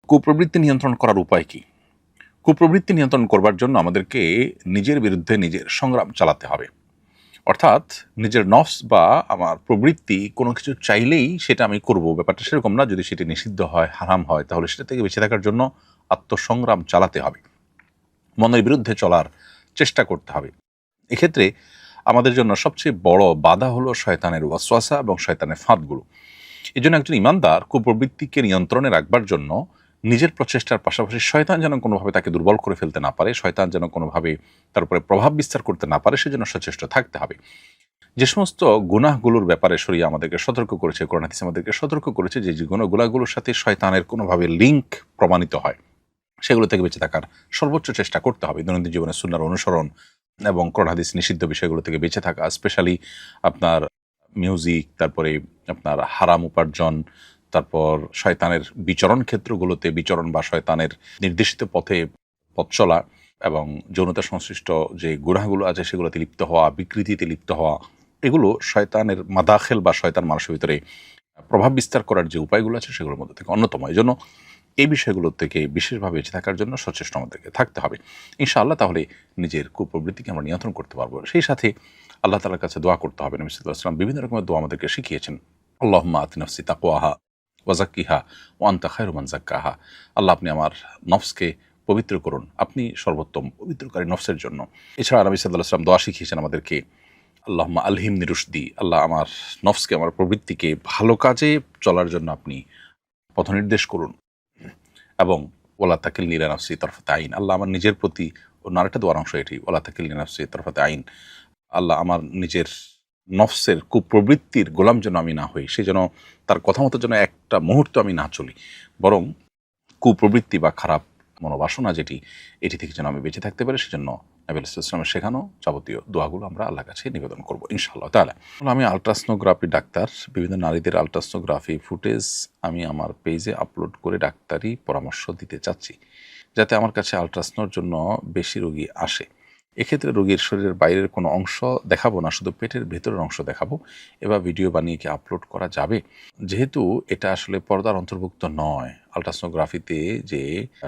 কুপ্রবৃত্তি নিয়ন্ত্রণ করার উপায় কি? কুপ্রবৃত্তি নিয়ন্ত্রণ করবার জন্য আমাদেরকে নিজের বিরুদ্ধে নিজের সংগ্রাম চালাতে হবে। অর্থাৎ নিজের নফস বা আমার প্রবৃত্তি কোনো কিছু চাইলেই সেটা আমি করব, ব্যাপারটা সেরকম না। যদি সেটি নিষিদ্ধ হয়, হারাম হয়, তাহলে সেটা থেকে বেঁচে থাকার জন্য আত্মসংগ্রাম চালাতে হবে, মনের বিরুদ্ধে চলার চেষ্টা করতে হবে। এক্ষেত্রে আমাদের জন্য সবচেয়ে বড় বাধা হলো শয়তানের ওয়াসওয়াসা এবং শয়তানের ফাঁদগুলো। এই জন্য একজন ইমানদার কুপ্রবৃত্তিকে নিয়ন্ত্রণে রাখবার জন্য নিজের প্রচেষ্টার পাশাপাশি শয়তান যেন কোনোভাবে তাকে দুর্বল করে ফেলতে না পারে, শয়তান যেন কোনোভাবে তার উপরে প্রভাব বিস্তার করতে না পারে, সেজন্য সচেষ্ট থাকতে হবে। যে সমস্ত গুনাহগুলোর ব্যাপারে শরিয়া আমাদেরকে সতর্ক করেছে, কোরআন হাদিস আমাদেরকে সতর্ক করেছে, যে যে গুনাহগুলোর সাথে শয়তানের কোনোভাবে লিঙ্ক প্রমাণিত হয়, সেগুলো থেকে বেঁচে থাকার সর্বোচ্চ চেষ্টা করতে হবে। দৈনন্দিন জীবনে সুন্নাহর অনুসরণ এবং কোরআন হাদিস নিষিদ্ধ বিষয়গুলো থেকে বেঁচে থাকা, স্পেশালি আপনার মিউজিক, তারপরে আপনার হারাম উপার্জন, তারপর শয়তানের বিচরণ ক্ষেত্রগুলোতে বিচরণ বা শয়তানের নির্দেশিত পথে পথ চলা, এবং যৌনতা সংশ্লিষ্ট যে গুনাহগুলো আছে সেগুলোতে লিপ্ত হওয়া, বিকৃতিতে লিপ্ত হওয়া, এগুলো শয়তানের মাদাখেল বা শয়তান মানুষের ভিতরে প্রভাব বিস্তার করার যে উপায়গুলো আছে সেগুলোর মধ্যে থেকে অন্যতম। এই জন্য এই বিষয়গুলোর থেকে বিশেষভাবে বেঁচে থাকার জন্য সচেষ্ট আমাদেরকে থাকতে হবে ইনশাআল্লাহ। তাহলে নিজের কুপ্রবৃত্তিকে আমরা নিয়ন্ত্রণ করতে পারবো। সেই সাথে আল্লাহ তাআলার কাছে দোয়া করতে হবে। নবী সাল্লাল্লাহু আলাইহি ওয়াসাল্লাম বিভিন্ন রকমের দোয়া আমাদেরকে শিখিয়েছেন। আল্লাহুম্মা আতি নফসি তাকওয়াহা ওয়া যাক্কিহা ওয়া আনতা খায়রু মান যাক্কাহা। আল্লাহ, আপনি আমার নফসকে পবিত্র করুন, আপনি সর্বোত্তম পবিত্রকারী নফসের জন্য। এছাড়া নবী সাল্লাল্লাহু আলাইহি ওয়াসাল্লাম দোয়া শিখিয়েছেন আমাদেরকে, আল্লাহুম্মা আলহিমনি রুশদি, আল্লাহ আমার নফসকে, আমার প্রবৃত্তিকে ভালো কাজে চলার জন্য আপনি পথনির্দেশ করুন, এবং ওয়ালা তাকিলনি ইলা নাফসি তারফাতা আইন, আল্লাহ আমার নিজের প্রতি, অন্য আরেকটা দোয়ার অংশ এটি, ওয়ালা তাকিলনি ইলা নাফসি তারফাতা আইন, আল্লাহ আমার নিজের নফসের কুপ্রবৃত্তির গোলাম যেন আমি না হই, সে যেন তার কথা মতো যেন একটা মুহূর্ত আমি না চলি, বরং কুপ্রবৃত্তি বা খারাপ মনোবাসনা যেটি, এটি থেকে যেন আমি বেঁচে থাকতে পারি। সেজন্য নবী আলাইহিস সালামের শেখানো যাবতীয় দোয়াগুলো আমরা আল্লাহর কাছে নিবেদন করবো ইনশাআল্লাহ তাআলা। আমি আলট্রাসনোগ্রাফি ডাক্তার, বিভিন্ন নারীদের আলট্রাসনোগ্রাফি ফুটেজ আমি আমার পেজে আপলোড করে ডাক্তারি পরামর্শ দিতে চাচ্ছি, যাতে আমার কাছে আলট্রাসনোর জন্য বেশি রোগী আসে। এক্ষেত্রে রোগীর শরীরের বাইরের কোনো অংশ দেখাবো না, শুধু পেটের ভেতরের অংশ দেখাবো। এবার ভিডিও বানিয়ে কি আপলোড করা যাবে? যেহেতু এটা আসলে পর্দার অন্তর্ভুক্ত নয়, আলট্রাসনোগ্রাফিতে যে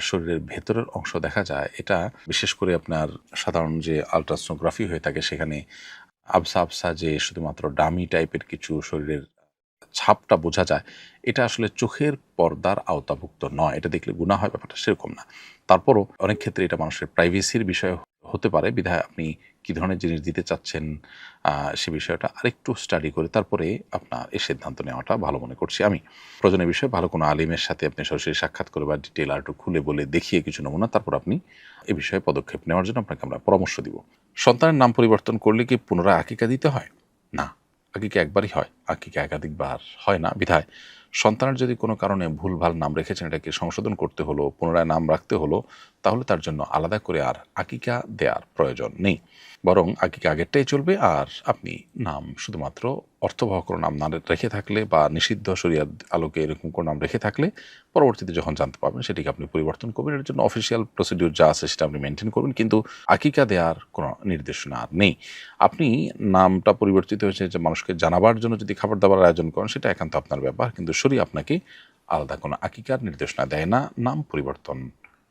শরীরের ভেতরের অংশ দেখা যায়, এটা বিশেষ করে আপনার সাধারণ যে আলট্রাসনোগ্রাফি হয়ে থাকে সেখানে আবসা আবসা যে শুধুমাত্র ডামি টাইপের কিছু শরীরের ছাপটা বোঝা যায়, এটা আসলে চোখের পর্দার আওতাভুক্ত নয়। এটা দেখলে গুনাহ হয়, ব্যাপারটা সেরকম না। তারপরও অনেক ক্ষেত্রে এটা মানুষের প্রাইভেসির বিষয় হতে পারে, বিধায় আপনি কী ধরনের জিনিস দিতে চাচ্ছেন সে বিষয়টা আরেকটু স্টাডি করে তারপরে আপনার এই সিদ্ধান্ত নেওয়াটা ভালো মনে করছি আমি। প্রয়োজনীয় বিষয়ে ভালো কোনো আলিমের সাথে আপনি সরাসরি সাক্ষাৎ করে বা ডিটেইল আরেকটু খুলে বলে দেখিয়ে কিছু নমুনা, তারপর আপনি এ বিষয়ে পদক্ষেপ নেওয়ার জন্য আপনাকে আমরা পরামর্শ দিব। সন্তানের নাম পরিবর্তন করলে কি পুনরায় আকিকা দিতে হয়? না, আকিকা একবারই হয়, আকিকা একাধিকবার হয় না। বিধায় সন্তানের যদি কোনো কারণে ভুলভাল নাম রেখেছেন, এটাকে সংশোধন করতে হলো, পুনরায় নাম রাখতে হলো, তাহলে তার জন্য আলাদা করে আর আকিকা দেওয়ার প্রয়োজন নেই, বরং আকিকা আগেরটাই চলবে। আর আপনি নাম শুধুমাত্র অর্থবহ কোনো নাম না রেখে থাকলে বা নিষিদ্ধ শরিয়াত আলোকে এরকম কোনো নাম রেখে থাকলে পরবর্তীতে যখন জানতে পারবেন সেটিকে আপনি পরিবর্তন করবেন। এর জন্য অফিসিয়াল প্রসিডিউর যা আছে সেটা আপনি মেনটেন করবেন, কিন্তু আকিকা দেওয়ার কোনো নির্দেশনা আর নেই। আপনি নামটা পরিবর্তিত হয়েছে যে মানুষকে জানাবার জন্য যদি খাবার দাবার আয়োজন করেন, সেটা একান্ত আপনার ব্যাপার, কিন্তু শরীয়ত আপনাকে আলাদা কোনো আকিকার নির্দেশনা দেয় না নাম পরিবর্তন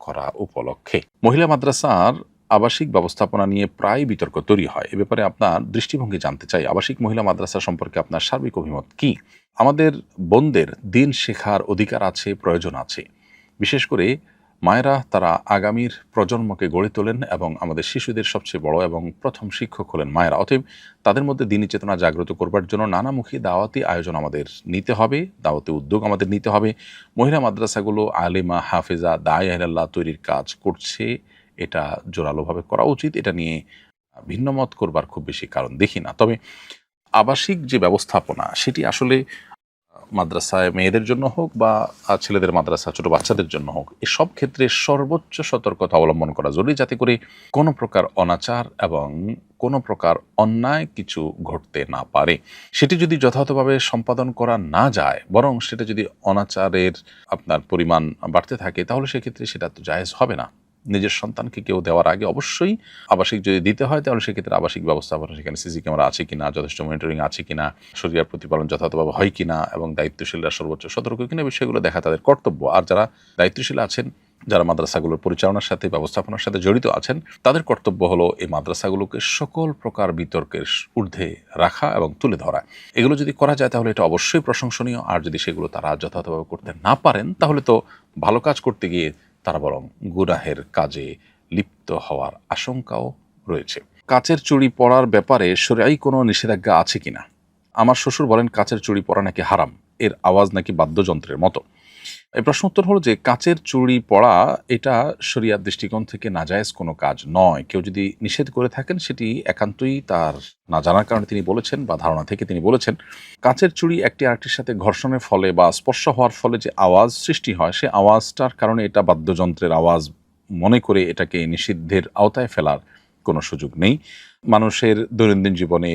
করা উপলক্ষে। মহিলা মাদ্রাসার আবাসিক ব্যবস্থাপনা নিয়ে প্রায় বিতর্ক তৈরি হয়। এ ব্যাপারে আপনার দৃষ্টিভঙ্গি জানতে চাই। আবাসিক মহিলা মাদ্রাসা সম্পর্কে আপনার সার্বিক অভিমত কি? আমাদের বোনদের দিন শেখার অধিকার আছে, প্রয়োজন আছে। বিশেষ করে মায়েরা, তারা আগামীর প্রজন্মকে গড়ে তোলেন এবং আমাদের শিশুদের সবচেয়ে বড় এবং প্রথম শিক্ষক হলেন মায়েরা। অতএব তাদের মধ্যে দিনী চেতনা জাগ্রত করবার জন্য নানামুখী দাওয়াতি আয়োজন আমাদের নিতে হবে, দাওয়াতি উদ্যোগ আমাদের নিতে হবে। মহিলা মাদ্রাসাগুলো আলেমা, হাফেজা, দায়ে ইলাল্লাহ তৈরির কাজ করছে, এটা জোরালোভাবে করা উচিত। এটা নিয়ে ভিন্ন মত করবার খুব বেশি কারণ দেখি না। তবে আবাসিক যে ব্যবস্থাপনা, সেটি আসলে মাদ্রাসায় মেয়েদের জন্য হোক বা ছেলেদের মাদ্রাসা ছোট বাচ্চাদের জন্য হোক, এসব ক্ষেত্রে সর্বোচ্চ সতর্কতা অবলম্বন করা জরুরি, যাতে করে কোনো প্রকার অনাচার এবং কোনো প্রকার অন্যায় কিছু ঘটতে না পারে। সেটি যদি যথাযথভাবে সম্পাদন করা না যায়, বরং সেটা যদি অনাচারের আপনার পরিমাণ বাড়তে থাকে, তাহলে সেক্ষেত্রে সেটা তো জায়েজ হবে না। নিজের সন্তানকে কেউ দেওয়ার আগে অবশ্যই আবাসিক যদি দিতে হয় তাহলে সেক্ষেত্রে আবাসিক ব্যবস্থাপনা, সেখানে সিসি ক্যামেরা আছে কিনা, যথেষ্ট মনিটরিং আছে কিনা, শরিয়ার প্রতিপালন যথাযথভাবে হয় কিনা এবং দায়িত্বশীলরা সর্বোচ্চ সতর্ক কিনা, বিষয়গুলো দেখা তাদের কর্তব্য। আর যারা দায়িত্বশীল আছেন, যারা মাদ্রাসাগুলোর পরিচালনার সাথে ব্যবস্থাপনার সাথে জড়িত আছেন, তাদের কর্তব্য হলো এই মাদ্রাসাগুলোকে সকল প্রকার বিতর্কের ঊর্ধ্বে রাখা এবং তুলে ধরা। এগুলো যদি করা যায় তাহলে এটা অবশ্যই প্রশংসনীয়। আর যদি সেগুলো তারা যথাযথভাবে করতে না পারেন তাহলে তো ভালো কাজ করতে গিয়ে তারা বরং গুনাহের কাজে লিপ্ত হওয়ার আশঙ্কাও রয়েছে। কাচের চুড়ি পরার ব্যাপারে শরীআই কোনো নিষেধাজ্ঞা আছে কিনা? আমার শ্বশুর বলেন কাচের চুড়ি পরা নাকি হারাম, এর আওয়াজ নাকি বাদ্যযন্ত্রের মতো। এই প্রশ্ন উত্তর হলো যে কাচের চুড়ি পরা এটা শরিয়ার দৃষ্টিকোণ থেকে নাজায়েজ কোনো কাজ নয়। কেউ যদি নিষেধ করে থাকেন সেটি একান্তই তার না জানার কারণে তিনি বলেছেন বা ধারণা থেকে তিনি বলেছেন। কাচের চুড়ি একটি আরেকটির সাথে ঘর্ষণের ফলে বা স্পর্শ হওয়ার ফলে যে আওয়াজ সৃষ্টি হয়, সে আওয়াজটার কারণে এটা বাদ্যযন্ত্রের আওয়াজ মনে করে এটাকে নিষিদ্ধের আওতায় ফেলার কোনো সুযোগ নেই। মানুষের দৈনন্দিন জীবনে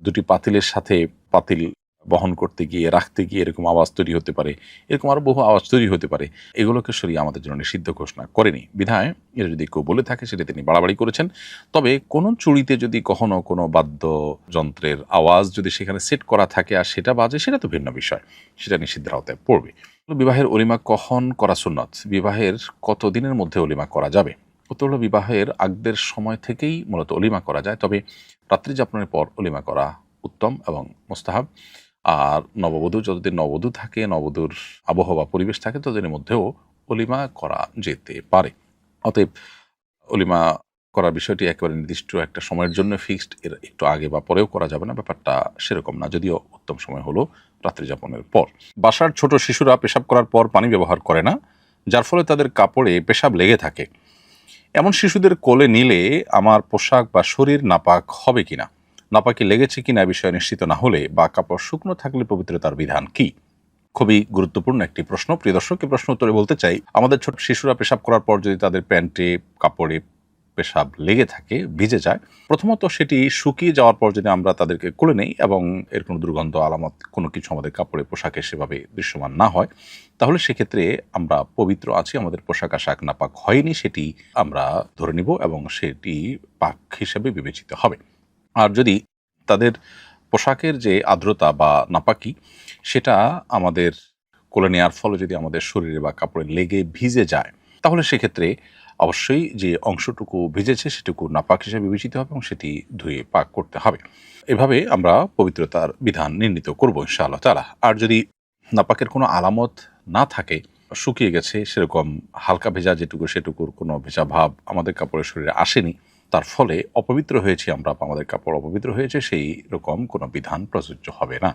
দুটি পাতিলের সাথে পাতিল বহন করতে গিয়ে রাখতে গিয়ে এরকম আওয়াজ তৈরি হতে পারে, এরকম আরও বহু আওয়াজ তৈরি হতে পারে। এগুলোকে শরিয়া আমাদের জন্য নিষিদ্ধ ঘোষণা করেনি। বিধায় এটা যদি কেউ বলে থাকে সেটা তিনি বাড়াবাড়ি করেছেন। তবে কোনো চুড়িতে যদি কখনো কোনো বাদ্যযন্ত্রের আওয়াজ যদি সেখানে সেট করা থাকে আর সেটা বাজে, সেটা তো ভিন্ন বিষয়, সেটা নিষিদ্ধের আওতায় পড়বে। বিবাহের অলিমা কখন করা সুন্নত? বিবাহের কত দিনের মধ্যে অলিমা করা যাবে? উত্তর হলো বিবাহের আগদের সময় থেকেই মূলত অলিমা করা যায়, তবে রাত্রি যাপনের পর অলিমা করা উত্তম এবং মোস্তাহাব। আর নববধূ যতদিন নববধূ থাকে, নববধূর আবহাওয়া পরিবেশ থাকে, ততদিনের মধ্যেও অলিমা করা যেতে পারে। অতএব অলিমা করার বিষয়টি একেবারে নির্দিষ্ট একটা সময়ের জন্য ফিক্সড, এর একটু আগে বা পরেও করা যাবে না, ব্যাপারটা সেরকম না। যদিও উত্তম সময় হলো রাত্রি যাপনের পর। বাসার ছোট শিশুরা পেশাব করার পর পানি ব্যবহার করে না, যার ফলে তাদের কাপড়ে পেশাব লেগে থাকে। এমন শিশুদের কোলে নিলে আমার পোশাক বা শরীর নাপাক হবে কিনা, নাপাকি লেগেছে কিনা বিষয়ে নিশ্চিত না হলে বা কাপড় শুকনো থাকলে পবিত্রতার বিধান কি? খুবই গুরুত্বপূর্ণ একটি প্রশ্ন। প্রিয় দর্শক, এই প্রশ্ন উত্তরে বলতে চাই, আমাদের ছোট শিশুরা পেশাব করার পর যদি তাদের প্যান্টে কাপড়ে পেশাব লেগে থাকে, ভিজে যায়, প্রথমত সেটি শুকিয়ে যাওয়ার পর যদি আমরা তাদেরকে কোলে নেই এবং এর কোনো দুর্গন্ধ আলামত কোনো কিছু আমাদের কাপড়ে পোশাকে সেভাবে দৃশ্যমান না হয়, তাহলে সেক্ষেত্রে আমরা পবিত্র আছি, আমাদের পোশাক আশাক নাপাক হয়নি সেটি আমরা ধরে নিব এবং সেটি পাক হিসেবে বিবেচিত হবে। আর যদি তাদের পোশাকের যে আর্দ্রতা বা নাপাকি সেটা আমাদের কোলে নেওয়ার ফলে যদি আমাদের শরীরে বা কাপড়ে লেগে ভিজে যায়, তাহলে সেক্ষেত্রে অবশ্যই যে অংশটুকু ভিজেছে সেটুকু নাপাক হিসেবে বিবেচিত হবে এবং সেটি ধুয়ে পাক করতে হবে। এভাবে আমরা পবিত্রতার বিধান নির্ণীত করব ইনশাআল্লাহ তাআলা। আর যদি নাপাকের কোনো আলামত না থাকে, শুকিয়ে গেছে, সেরকম হালকা ভেজা যেটুকু সেটুকুর কোনো ভেজা ভাব আমাদের কাপড়ের শরীরে আসেনি, তার ফলে অপবিত্র হয়েছি আমরা বা আমাদের কাপড় অপবিত্র হয়েছে, সেই রকম কোনো বিধান প্রযোজ্য হবে না।